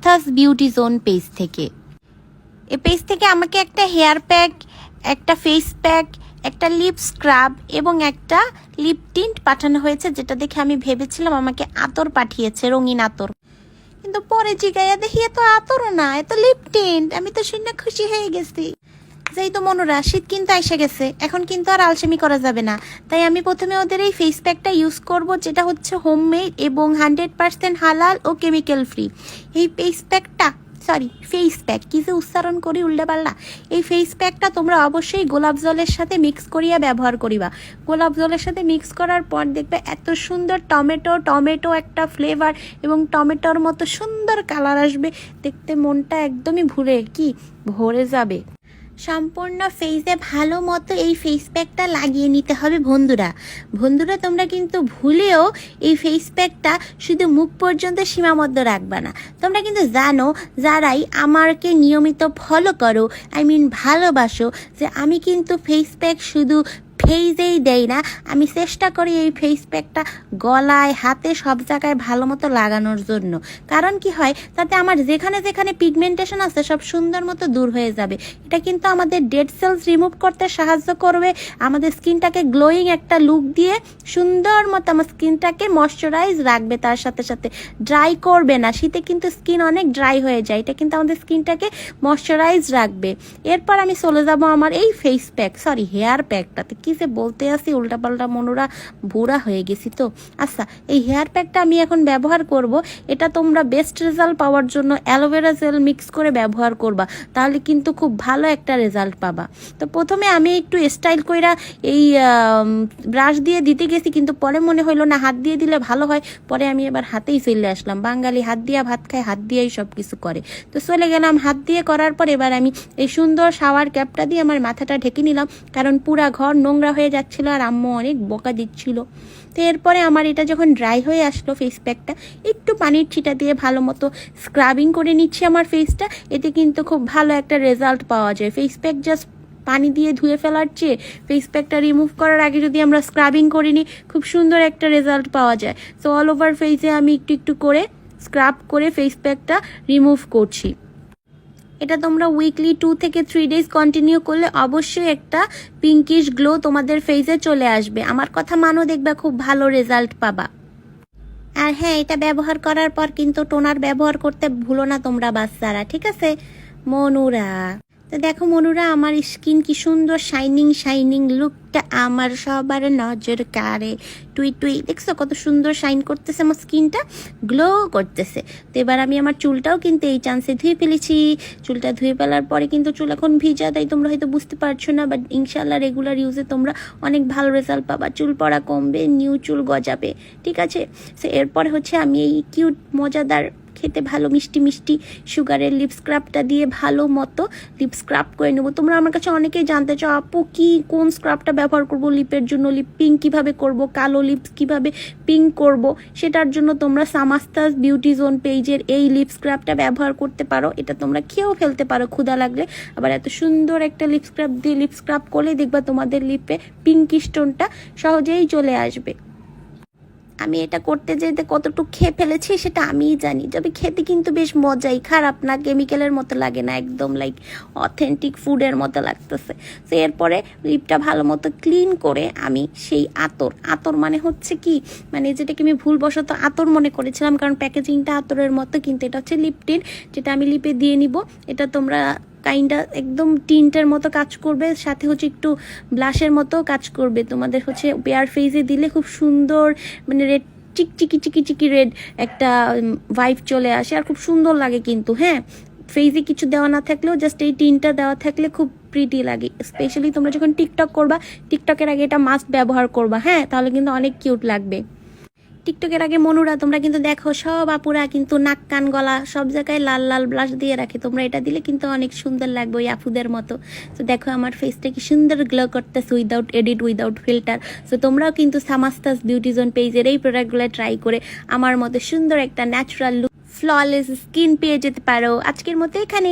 সামাস্থাস beauty zone page থেকে। এই page থেকে আমাকে একটা হেয়ার প্যাক, একটা ফেস প্যাক, একটা লিপ স্ক্রাব এবং একটা লিপ টিন্ট পাঠানো হয়েছে, যেটা দেখে আমি ভেবেছিলাম আমাকে আতর পাঠিয়েছে, রঙিন আতর। কিন্তু পরে জিগাইয়া দেখি এত আতরও না, এত লিপ টিন্ট। আমি তো শুনে খুশি হয়ে গেছি। যেই তো মনোরা, শীত কিন্তু এসে গেছে, এখন কিন্তু আর আলসেমি করা যাবে না। তাই আমি প্রথমে ওদের এই ফেস প্যাকটা ইউজ করব, যেটা হচ্ছে হোমমেড এবং 100% হালাল ও কেমিক্যাল ফ্রি। এই ফেস প্যাক কি যে উচ্চারণ করি উল্টাপাল্টা। এই ফেস প্যাকটা তোমরা অবশ্যই গোলাপ জলের সাথে মিক্স করিয়া ব্যবহার করিবা। গোলাপ জলের সাথে মিক্স করার পর দেখবে এত সুন্দর টমেটো একটা ফ্লেভার এবং টমেটোর মতো সুন্দর কালার আসবে, দেখতে মনটা একদমই ভরে যাবে। সম্পূর্ণ ফেসে ভালো মতো এই ফেস প্যাকটা লাগিয়ে নিতে হবে বন্ধুরা তোমরা কিন্তু ভুলেও এই ফেস প্যাকটা শুধু মুখ পর্যন্ত সীমাবদ্ধ রাখবা না। তোমরা কিন্তু জানো, যারাই আমাকে নিয়মিত ফলো করো, ভালোবাসো, যে আমি কিন্তু ফেস প্যাক শুধু ফেসেই দেই না, আমি চেষ্টা করি এই ফেস প্যাকটা গলায়, হাতে, সব জায়গায় ভালো মতো লাগানোর জন্য। কারণ কি হয়, তাতে আমার যেখানে যেখানে পিগমেন্টেশন আছে সব সুন্দর মতো দূর হয়ে যাবে। এটা কিন্তু আমাদের ডেড সেলস রিমুভ করতে সাহায্য করবে, আমাদের স্কিনটাকে গ্লোয়িং একটা লুক দিয়ে সুন্দর মতো আমার স্কিনটাকে ময়শ্চারাইজ রাখবে, তার সাথে সাথে ড্রাই করবে না। শীতে কিন্তু স্কিন অনেক ড্রাই হয়ে যায়, এটা কিন্তু আমাদের স্কিনটাকে ময়শ্চারাইজ রাখবে। এরপর আমি চলে যাব আমার এই ফেস প্যাক, হেয়ার প্যাকটাতে। কি যে বলতে আসি উল্টাপাল্টা, মনোরা বুড়া হয়ে গেছি তো। আচ্ছা, এই হেয়ার প্যাকটা আমি এখন ব্যবহার করব। এটা তোমরা বেস্ট রেজাল্ট পাওয়ার জন্য অ্যালোভেরা জেল মিক্স করে ব্যবহার করবা, তাহলে কিন্তু খুব ভালো একটা রেজাল্ট পাবা। তো প্রথমে আমি একটু স্টাইল কইরা এই ব্রাশ দিয়ে দিতে গেছি, কিন্তু পরে মনে হইলো না হাত দিয়ে দিলে ভালো হয়। পরে আমি এবার হাতেই চলে আসলাম, বাঙালি হাত দিয়া ভাত খায়, হাত দিয়েই সব কিছু করে। তো চলে গেলাম হাত দিয়ে করার পর এবার আমি এই সুন্দর শাওয়ার ক্যাপটা দিয়ে আমার মাথাটা ঢেকে নিলাম, কারণ পুরা ঘর নোংরা হয়ে যাচ্ছিল আর আম্মু অনেক বকা দিচ্ছিল। তো এরপরে আমার এটা যখন ড্রাই হয়ে আসলো ফেস প্যাকটা, একটু পানির ছিটা দিয়ে ভালো মতো স্ক্রাবিং করে নিচ্ছি আমার ফেসটা। এতে কিন্তু খুব ভালো একটা রেজাল্ট পাওয়া যায়। ফেস প্যাক জাস্ট পানি দিয়ে ধুয়ে ফেলার চেয়ে ফেস প্যাকটা রিমুভ করার আগে যদি আমরা স্ক্রাবিং করে নিই, খুব সুন্দর একটা রেজাল্ট পাওয়া যায়। সো অল ওভার ফেসে আমি একটু করে স্ক্রাব করে ফেস প্যাকটা রিমুভ করছি। এটা তোমরা উইকলি 2 থেকে 3 ডেজ কন্টিনিউ করলে অবশ্যই একটা পিঙ্কিশ গ্লো তোমাদের ফেসে চলে আসবে। আমার কথা মানো, দেখবা খুব ভালো রেজাল্ট পাবা। আর হ্যাঁ, এটা ব্যবহার করার পর কিন্তু টোনার ব্যবহার করতে ভুলো না তোমরা বাচ্চারা, ঠিক আছে মনুরা? তো দেখো মনুরা, আমার স্কিন কি সুন্দর শাইনিং লুকটা আমার সবার নজর কাড়ে। টুই দেখছো কত সুন্দর শাইন করতেছে, আমার স্কিনটা গ্লো করতেছে। তো এবার আমি আমার চুলটাও কিন্তু এই চান্সে ধুয়ে ফেলেছি। চুলটা ধুয়ে ফেলার পরে কিন্তু চুল এখন ভিজা, তাই তোমরা হয়তো বুঝতে পারছো না, বাট ইনশাল্লাহ রেগুলার ইউজে তোমরা অনেক ভালো রেজাল্ট পাবা। চুল পড়া কমবে, নিউ চুল গজাবে, ঠিক আছে? সো এরপরে হচ্ছে আমি এই কিউট মজাদার খেতে ভালো মিষ্টি সুগারের লিপ স্ক্রাবটা দিয়ে ভালো মতো লিপ স্ক্রাব করে নেবো। তোমরা আমার কাছে অনেকেই জানতে চাও, আপু কোন স্ক্রাবটা ব্যবহার করব লিপের জন্য, লিপ পিঙ্ক কীভাবে করব, কালো লিপস কীভাবে পিঙ্ক করব। সেটার জন্য তোমরা সামাস্তাস বিউটি জোন পেজের এই লিপ স্ক্রাবটা ব্যবহার করতে পারো। এটা তোমরা খেয়েও ফেলতে পারো ক্ষুধা লাগলে। আবার এত সুন্দর একটা লিপ স্ক্রাব দিয়ে লিপ স্ক্রাব করলে দেখবা তোমাদের লিপে পিঙ্কি স্টোনটা সহজেই চলে আসবে। আমি এটা করতে যেতে কতটুকু খেয়ে ফেলেছি সেটা আমিই জানি, তবে খেতে কিন্তু বেশ মজাই, খারাপ না, কেমিক্যালের মতো লাগে না, একদম লাইক অথেন্টিক ফুডের মতো লাগতেছে। তো এরপরে লিপটা ভালো মতো ক্লিন করে আমি সেই আতর মানে হচ্ছে কি, মানে যেটাকে আমি ভুলবশত আতর মনে করেছিলাম, কারণ প্যাকেজিংটা আতরের মতো, কিন্তু এটা হচ্ছে লিপ টিন্ট, যেটা আমি লিপে দিয়ে নিব। এটা তোমরা কাইন্ডা একদম টিন্টের মতো কাজ করবে, সাথে হচ্ছে একটু ব্লাশের মতো কাজ করবে। তোমাদের হচ্ছে বেয়ার ফেসে দিলে খুব সুন্দর, মানে রেড চিকি রেড একটা ভাইব চলে আসে, আর খুব সুন্দর লাগে কিন্তু। হ্যাঁ, ফেসে কিছু দেওয়া না থাকলেও জাস্ট এই টিনটা দেওয়া থাকলে খুব প্রিটি লাগে। স্পেশালি তোমরা যখন টিকটক করবা, টিকটকের আগে এটা মাস্ট ব্যবহার করবা, হ্যাঁ, তাহলে কিন্তু অনেক কিউট লাগবে। টিকটকের আগে মনুরা, তোমরা কিন্তু দেখো সব আপুরা কিন্তু নাক কান গলা সব জায়গায় লাল ব্লাশ দিয়ে রাখে, তোমরা এটা দিলে কিন্তু অনেক সুন্দর লাগবে ওই আপুদের মতো। তো দেখো আমার ফেসটা কি সুন্দর গ্লো করতেছে, without edit, without filter. So তোমরাও কিন্তু সামাস্তাস বিউটি জোন পেজের এই প্রোডাক্টগুলো ট্রাই করে আমার মতো সুন্দর একটা ন্যাচারাল লুক, ফ্ললেস স্কিন পেয়ে যেতে পারো। আজকের মতো এখানে।